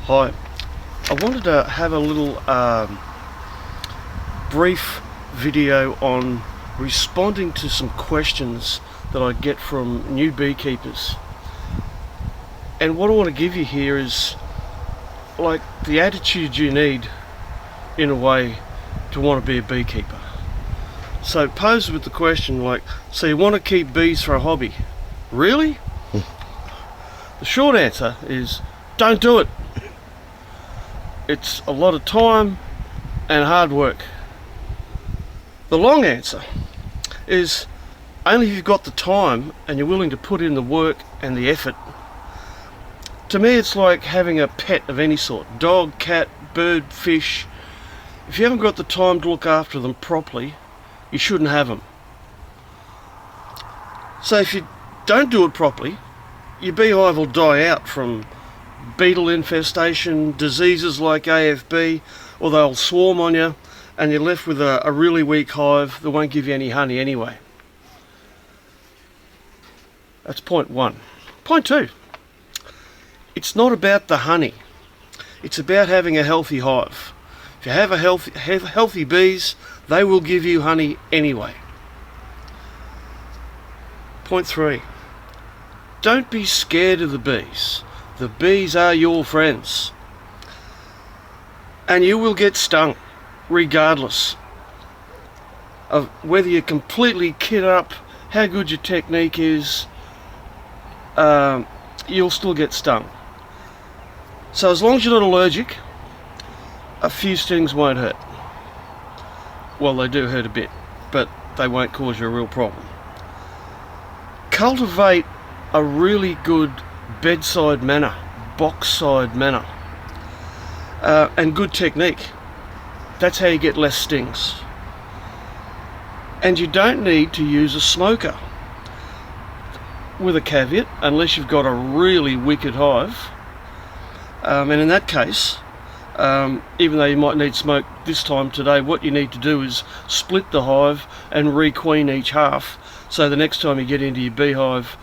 Hi, I wanted to have a little brief video on responding to some questions that I get from new beekeepers. And what I want to give you here is like the attitude you need in a way to want to be a beekeeper. So posed with the question like, so you want to keep bees for a hobby? Really? The short answer is don't do it. It's a lot of time and hard work. The long answer is only if you've got the time and you're willing to put in the work and the effort. To me, it's like having a pet of any sort, dog, cat, bird, fish. If you haven't got the time to look after them properly, you shouldn't have them. So if you don't do it properly, your beehive will die out from beetle infestation, diseases like AFB, or they'll swarm on you and you're left with a really weak hive that won't give you any honey anyway. That's point one. Point two, it's not about the honey, it's about having a healthy hive. If you have healthy bees, they will give you honey anyway. Point three, don't be scared of the bees. The bees are your friends. And you will get stung, regardless of whether you completely kit up, how good your technique is, you'll still get stung. So as long as you're not allergic, a few stings won't hurt. Well, they do hurt a bit, but they won't cause you a real problem. Cultivate a really good bedside manner, box side manner, and good technique. That's how you get less stings. And you don't need to use a smoker, with a caveat, unless you've got a really wicked hive. And in that case, even though you might need smoke this time today, what you need to do is split the hive and re-queen each half, so the next time you get into your beehive,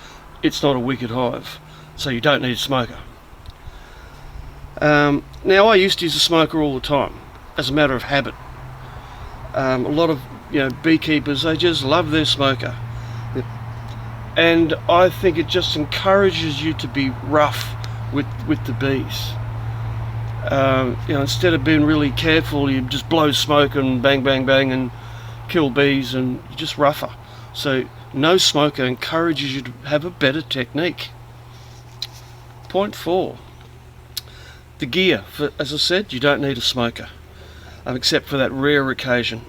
it's not a wicked hive. So you don't need a smoker. Now I used to use a smoker all the time as a matter of habit. A lot of beekeepers, they just love their smoker, and I think it just encourages you to be rough with the bees. Instead of being really careful, you just blow smoke and bang bang bang and kill bees, and you're just rougher. So no smoker encourages you to have a better technique. Point four, the gear. As I said, you don't need a smoker, except for that rare occasion.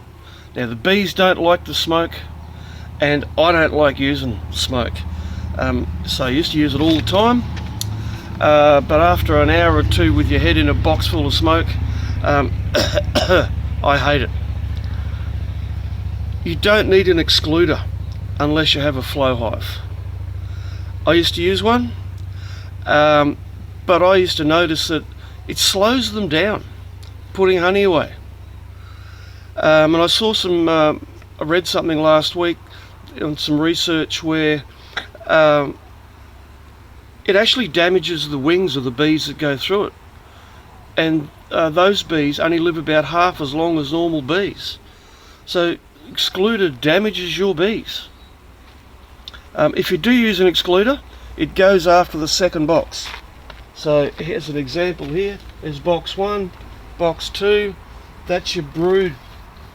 Now the bees don't like the smoke, and I don't like using smoke. So I used to use it all the time, but after an hour or two with your head in a box full of smoke, I hate it. You don't need an excluder unless you have a flow hive. I used to use one, but I used to notice that it slows them down putting honey away. And I saw I read something last week on some research where it actually damages the wings of the bees that go through it, and those bees only live about half as long as normal bees. So excluder damages your bees. If you do use an excluder, it goes after the second box. So here's an example here. There's box 1, box 2. That's your brood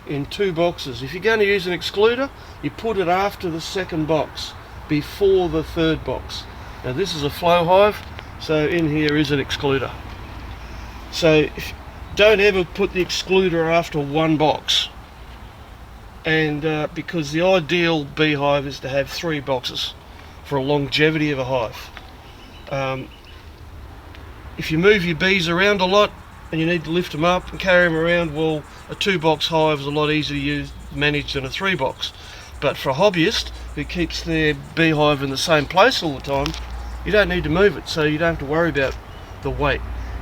in 2 boxes. If you're going to use an excluder, you put it after the second box, before the third box. Now this is a flow hive, so in here is an excluder. So don't ever put the excluder after one box. And because the ideal beehive is to have 3 boxes for a longevity of a hive. If you move your bees around a lot and you need to lift them up and carry them around, well, a 2-box hive is a lot easier to manage than a 3-box. But for a hobbyist who keeps their beehive in the same place all the time, you don't need to move it, so you don't have to worry about the weight.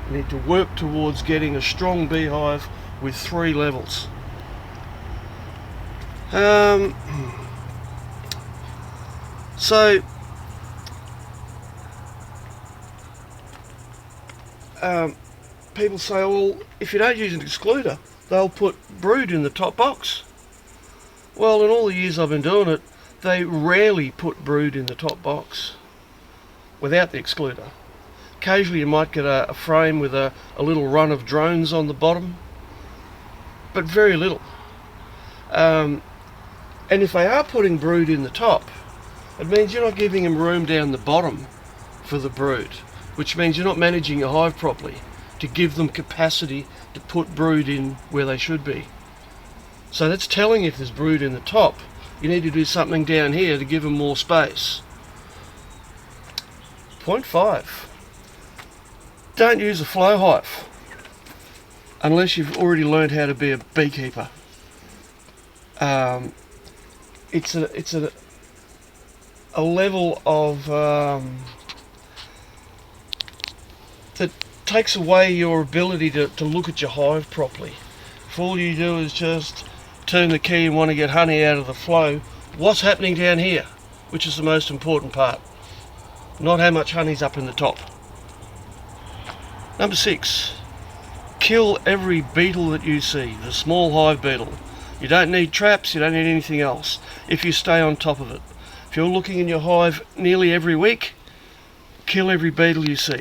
You need to work towards getting a strong beehive with 3 levels. So people say, well, if you don't use an excluder, they'll put brood in the top box. Well, in all the years I've been doing it, they rarely put brood in the top box without the excluder. Occasionally you might get a frame with a little run of drones on the bottom, but very little. And if they are putting brood in the top, it means you're not giving them room down the bottom for the brood, which means you're not managing your hive properly to give them capacity to put brood in where they should be. So that's telling if there's brood in the top. You need to do something down here to give them more space. Point 5. Don't use a flow hive unless you've already learned how to be a beekeeper. It's a level of that takes away your ability to look at your hive properly. If all you do is just turn the key and want to get honey out of the flow, what's happening down here, which is the most important part, not how much honey's up in the top. Number 6, kill every beetle that you see, the small hive beetle. You don't need traps, you don't need anything else if you stay on top of it. If you're looking in your hive nearly every week, kill every beetle you see.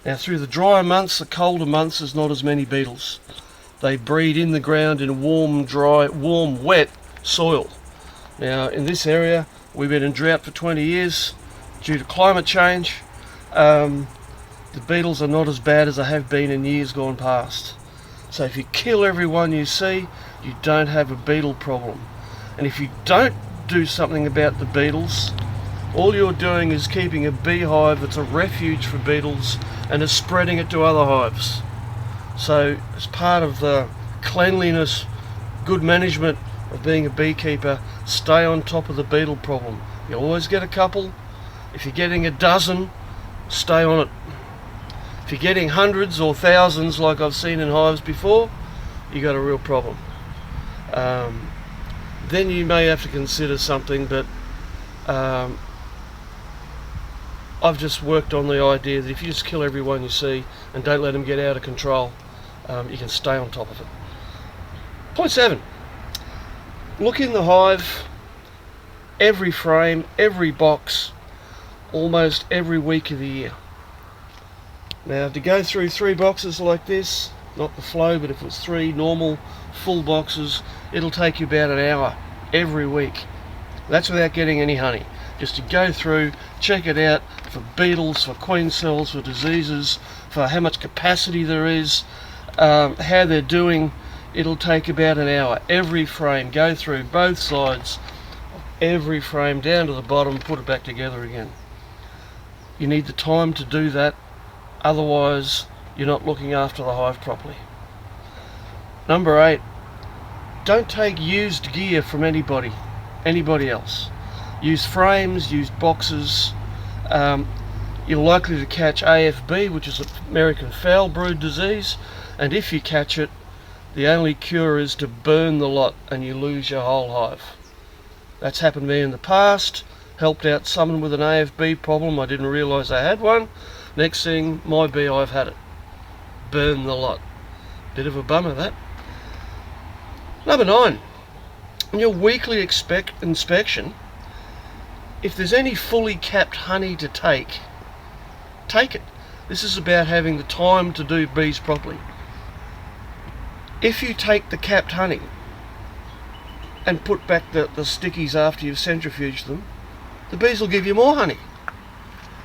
Now through the drier months, the colder months, there's not as many beetles. They breed in the ground in warm, dry, wet soil. Now in this area, we've been in drought for 20 years due to climate change. The beetles are not as bad as they have been in years gone past. So if you kill everyone you see, you don't have a beetle problem. And if you don't do something about the beetles, all you're doing is keeping a beehive that's a refuge for beetles and is spreading it to other hives. So as part of the cleanliness, good management of being a beekeeper, stay on top of the beetle problem. You always get a couple. If you're getting a dozen, stay on it. If you're getting hundreds or thousands like I've seen in hives before, you got a real problem. Then you may have to consider something, but I've just worked on the idea that if you just kill everyone you see and don't let them get out of control, you can stay on top of it. Point 7, look in the hive, every frame, every box, almost every week of the year. Now to go through 3 boxes like this, not the flow, but if it was 3 normal full boxes, it'll take you about an hour every week. That's without getting any honey. Just to go through, check it out for beetles, for queen cells, for diseases, for how much capacity there is, how they're doing. It'll take about an hour every frame. Go through both sides, every frame down to the bottom, put it back together again. You need the time to do that, otherwise you're not looking after the hive properly. Number 8, don't take used gear from anybody else. Use frames, use boxes. You're likely to catch AFB, which is American foul brood disease, and if you catch it, the only cure is to burn the lot and you lose your whole hive. That's happened to me in the past. Helped out someone with an AFB problem. I didn't realise I had one. Next thing, my beehive had it. Burn the lot. Bit of a bummer, that. Number 9, in your weekly inspection, if there's any fully capped honey to take it. This is about having the time to do bees properly. If you take the capped honey and put back the stickies after you've centrifuged them, the bees will give you more honey.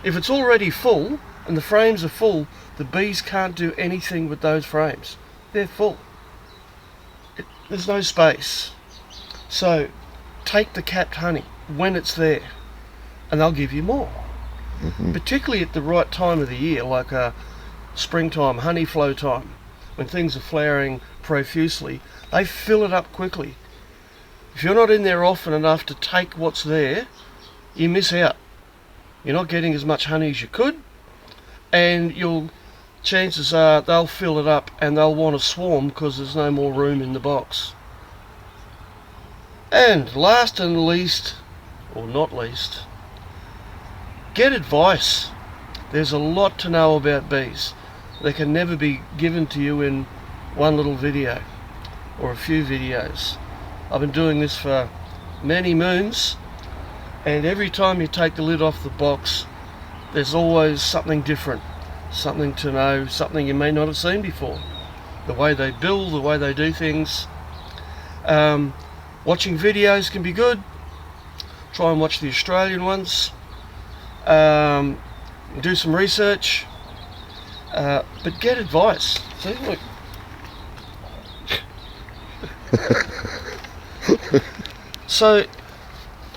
If it's already full and the frames are full, the bees can't do anything with those frames. They're full. There's no space. So take the capped honey when it's there and they'll give you more. Particularly at the right time of the year, like springtime, honey flow time, when things are flowering profusely, they fill it up quickly. If you're not in there often enough to take what's there, you miss out. You're not getting as much honey as you could, and chances are they'll fill it up and they'll want to swarm because there's no more room in the box. And last and least, or not least, get advice. There's a lot to know about bees. that can never be given to you in one little video or a few videos. I've been doing this for many moons, and every time you take the lid off the box, there's always something different, something to know, something you may not have seen before. The way they build, the way they do things. Watching videos can be good. Try and watch the Australian ones. Do some research. But get advice. See, look. So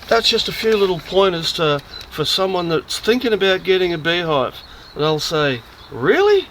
that's just a few little pointers for someone that's thinking about getting a beehive. And I'll say, really?